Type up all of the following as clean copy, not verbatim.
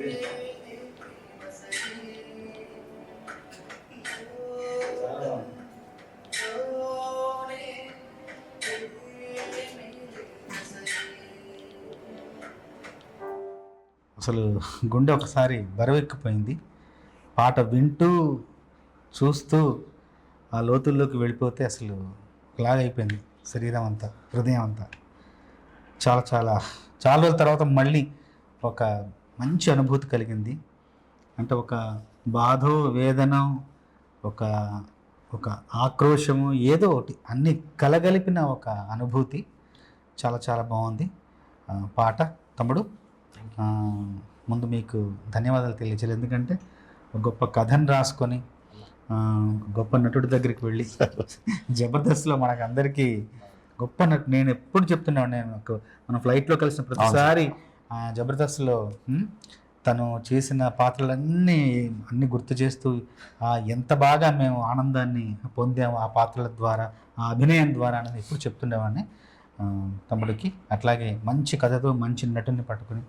అసలు గుండె ఒకసారి బరువెక్కిపోయింది. పాట వింటూ చూస్తూ ఆ లోతుల్లోకి వెళ్ళిపోతే అసలు ఒకలాగా అయిపోయింది శరీరం అంతా, హృదయం అంతా. చాలా చాలా చాలా రోజుల తర్వాత మళ్ళీ ఒక మంచి అనుభూతి కలిగింది. అంటే ఒక బాధో వేదనో ఒక ఒక ఆక్రోశము ఏదో ఒకటి అన్నీ కలగలిపిన ఒక అనుభూతి. చాలా చాలా బాగుంది పాట. తమ్ముడు, ముందు మీకు ధన్యవాదాలు తెలియజేయాలి. ఎందుకంటే ఒక గొప్ప కథను రాసుకొని గొప్ప నటుడి దగ్గరికి వెళ్ళి జబర్దస్త్లో మనకు అందరికీ గొప్ప నటు. నేను ఎప్పుడు చెప్తున్నాను, మనం ఫ్లైట్లో కలిసిన ప్రతిసారి జబర్దస్త్లో తను చేసిన పాత్రలన్నీ గుర్తు చేస్తూ ఎంత బాగా మేము ఆనందాన్ని పొందాము ఆ పాత్రల ద్వారా, ఆ అభినయం ద్వారా అనేది ఎప్పుడు చెప్తుండేవాడిని తమ్ముడికి. అట్లాగే మంచి కథతో మంచి నటుని పట్టుకుని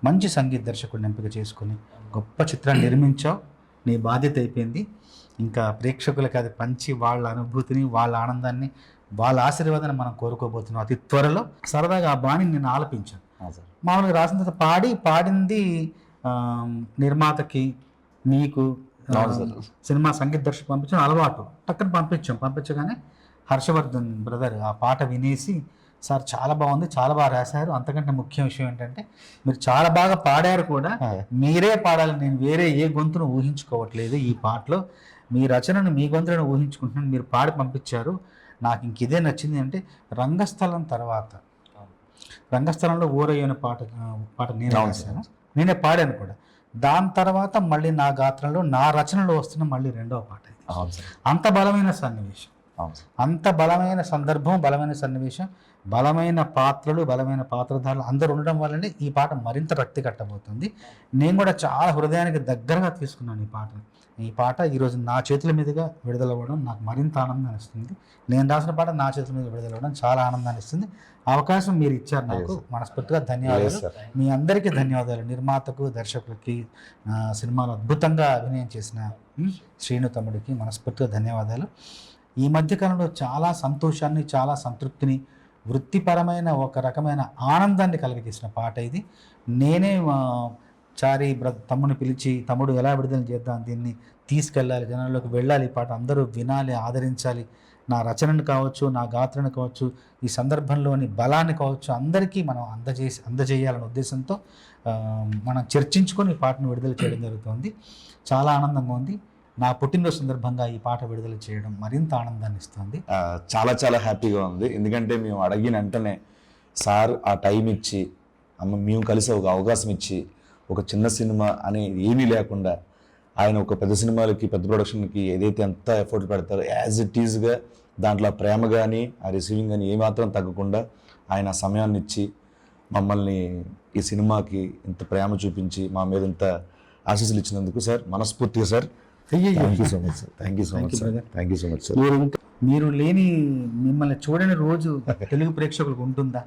మంచి సంగీత దర్శకుడిని ఎంపిక చేసుకుని గొప్ప చిత్రాన్ని నిర్మించావు. నీ బాధ్యత అయిపోయింది. ఇంకా ప్రేక్షకులకి అది పంచి వాళ్ళ అనుభూతిని, వాళ్ళ ఆనందాన్ని, వాళ్ళ ఆశీర్వాదాన్ని మనం కోరుకోబోతున్నాం అతి త్వరలో. సరదాగా ఆ బాణిని నేను ఆలపించాను. మామూలుగా రాసిన తర్వాత పాడింది నిర్మాతకి, మీకు సినిమా సంగీత దర్శకుడు పంపించిన అలవాటు. టక్కన పంపించగానే హర్షవర్ధన్ బ్రదర్ ఆ పాట వినేసి, సార్ చాలా బాగుంది, చాలా బాగా రాశారు, అంతకంటే ముఖ్య విషయం ఏంటంటే మీరు చాలా బాగా పాడారు కూడా, మీరే పాడాలి, నేను వేరే ఏ గొంతును ఊహించుకోవట్లేదు, ఈ పాటలో మీ రచనను మీ గొంతులను ఊహించుకుంటున్నాను, మీరు పాడి పంపించారు, నాకు ఇంక ఇదే నచ్చింది. అంటే రంగస్థలం తర్వాత, రంగస్థలంలో ఊరయ్యన పాట నేను రాశాను, నేనే పాడాను కూడా. దాని తర్వాత మళ్ళీ నా గాత్రంలో, నా రచనలో వస్తున్న మళ్ళీ రెండవ పాట. అంత బలమైన సన్నివేశం, అంత బలమైన సందర్భం, బలమైన సన్నివేశం, బలమైన పాత్రలు, బలమైన పాత్రధారులు అందరూ ఉండడం వల్లనే ఈ పాట మరింత రక్తి కట్టబోతుంది. నేను కూడా చాలా హృదయానికి దగ్గరగా తీసుకున్నాను ఈ పాట ఈరోజు నా చేతుల మీదుగా విడుదలవ్వడం నాకు మరింత ఆనందాన్ని ఇస్తుంది. నేను రాసిన పాట నా చేతుల మీద విడుదలవ్వడం చాలా ఆనందాన్ని ఇస్తుంది. అవకాశం మీరు ఇచ్చారు నాకు, మనస్ఫూర్తిగా ధన్యవాదాలు. మీ అందరికీ ధన్యవాదాలు. నిర్మాతకు, దర్శకులకి, సినిమాలో అద్భుతంగా అభినయం చేసిన శ్రీను తమ్ముడికి మనస్ఫూర్తిగా ధన్యవాదాలు. ఈ మధ్యకాలంలో చాలా సంతోషాన్ని, చాలా సంతృప్తిని, వృత్తిపరమైన ఒక రకమైన ఆనందాన్ని కలిగజేసిన పాట ఇది. నేనే చారి తమ్ముని పిలిచి, తమ్ముడు ఎలా విడుదల చేద్దాం, దీన్ని తీసుకెళ్ళాలి, జనాల్లోకి వెళ్ళాలి, ఈ పాట అందరూ వినాలి, ఆదరించాలి, నా రచనను కావచ్చు, నా గాత్రను కావచ్చు, ఈ సందర్భంలోని బలాన్ని కావచ్చు, అందరికీ మనం అందజేయాలనే ఉద్దేశంతో మనం చర్చించుకొని ఈ పాటను విడుదల చేయడం జరుగుతుంది. చాలా ఆనందంగా ఉంది. నా పుట్టినరోజు సందర్భంగా ఈ పాట విడుదల చేయడం మరింత ఆనందాన్ని ఇస్తుంది. చాలా చాలా హ్యాపీగా ఉంది. ఎందుకంటే మేము అడిగిన వెంటనే సార్ ఆ టైం ఇచ్చి, మేము కలిసి ఒక అవకాశం ఇచ్చి, ఒక చిన్న సినిమా అని ఏమీ లేకుండా ఆయన ఒక పెద్ద సినిమాలకి, పెద్ద ప్రొడక్షన్కి ఏదైతే ఎంత ఎఫర్ట్ పెడతారో యాజ్ ఇట్ ఈజ్గా దాంట్లో ప్రేమ కానీ, ఆ రిసీవింగ్ కానీ ఏమాత్రం తగ్గకుండా ఆయన సమయాన్ని ఇచ్చి మమ్మల్ని ఈ సినిమాకి ఇంత ప్రేమ చూపించి మా మీద ఇంత ఆశీస్సులు ఇచ్చినందుకు సార్ మనస్ఫూర్తిగా sir thank you so much sir. Thank you so much sir. Thank you so much sir. మీరు లేని, మిమ్మల్ని చూడని రోజు తెలుగు ప్రేక్షకులకు ఉంటుందా?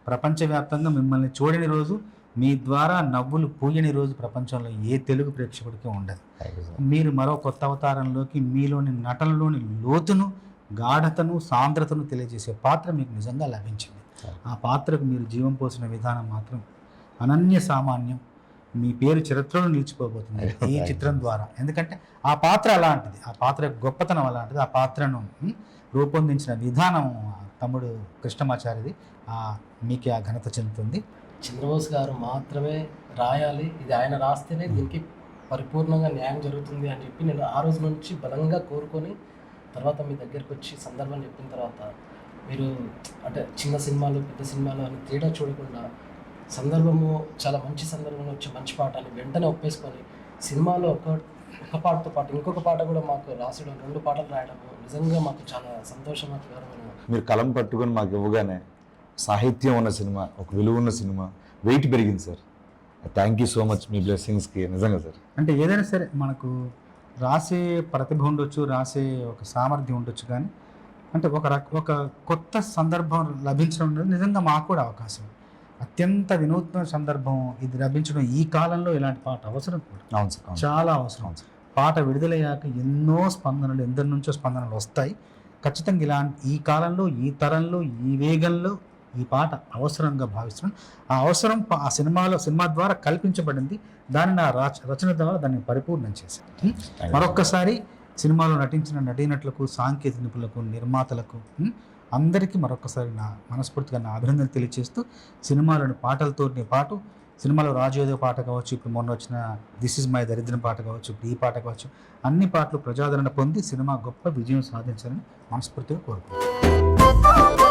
ప్రపంచవ్యాప్తంగా మిమ్మల్ని చూడని రోజు, మీ ద్వారా నవ్వులు పూయని రోజు ప్రపంచంలో ఏ తెలుగు ప్రేక్షకుడికి ఉండదు. మీరు మరో కొత్త అవతారంలోకి, మీలోని నటనలోని లోతును, గాఢతను, సాంద్రతను తెలియజేసే పాత్ర మీకు నిజంగా లభించింది. ఆ పాత్రకు మీరు జీవం పోసిన విధానం మాత్రం అనన్య సామాన్యం. మీ పేరు చరిత్రలో నిలిచిపోబోతుంది ఈ చిత్రం ద్వారా. ఎందుకంటే ఆ పాత్ర అలాంటిది, ఆ పాత్ర గొప్పతనం అలాంటిది, ఆ పాత్రను రూపొందించిన విధానం తమ్ముడు కృష్ణమాచారిది. మీకే ఆ ఘనత చెందుతుంది. చంద్రబోస్ గారు మాత్రమే రాయాలి, ఇది ఆయన రాస్తేనే దీనికి పరిపూర్ణంగా న్యాయం జరుగుతుంది అని చెప్పి నేను ఆ రోజు నుంచి బలంగా కోరుకొని, తర్వాత మీ దగ్గరికి వచ్చి సందర్భం చెప్పిన తర్వాత మీరు అంటే చిన్న సినిమాలు, పెద్ద సినిమాలు అని తేడా చూడకుండా సందర్భము చాలా మంచి సందర్భంలో వచ్చి మంచి పాట అని వెంటనే ఒప్పేసుకొని సినిమాలో ఒక పాటతో పాటు ఇంకొక పాట కూడా మాకు రాసడం, 2 పాటలు రాయడము నిజంగా మాకు చాలా సంతోషకరమైన. మీరు కలం పట్టుకొని మాకు ఇవ్వగానే సాహిత్యం ఉన్న సినిమా, ఒక విలువ ఉన్న సినిమా, వెయిట్ పెరిగింది sir. Thank you so much మీ బ్లెస్సింగ్స్కి నిజంగా సార్. అంటే ఏదైనా సరే మనకు రాసే ప్రతిభ ఉండొచ్చు, రాసే ఒక సామర్థ్యం ఉండొచ్చు, కానీ అంటే ఒక కొత్త సందర్భం లభించడం నిజంగా మాకు కూడా అవకాశం. అత్యంత వినూత్న సందర్భం ఇది లభించడం ఈ కాలంలో ఇలాంటి పాట అవసరం కూడా అవును సార్, అవును చాలా అవసరం. అవును సార్. పాట విడుదలయ్యాక ఎన్నో స్పందనలు ఎందరి నుంచో స్పందనలు వస్తాయి. ఖచ్చితంగా ఇలాంటి ఈ కాలంలో ఈ తరంలో ఈ వేగంలో ఈ పాట అవసరంగా భావిస్తున్నాను. ఆ అవసరం ఆ సినిమా ద్వారా కల్పించబడింది. దాన్ని నా రచన ద్వారా దాన్ని పరిపూర్ణం చేశాను. మరొక్కసారి సినిమాలో నటించిన నటీనటులకు, సాంకేతిక నిపుణులకు, నిర్మాతలకు అందరికీ మరొకసారి నా మనస్ఫూర్తిగా నా అభినందనలు తెలియజేస్తూ సినిమాలోని పాటలతో పాటు సినిమాలో రాజయోధ పాట కావచ్చు, ఇప్పుడు మొన్న వచ్చిన దిస్ ఇస్ మై దరిద్రం పాట కావచ్చు, ఇప్పుడు ఈ పాట కావచ్చు, అన్ని పాటలు ప్రజాదరణ పొంది సినిమా గొప్ప విజయం సాధించాలని మనస్ఫూర్తిగా కోరుకుంటున్నాను.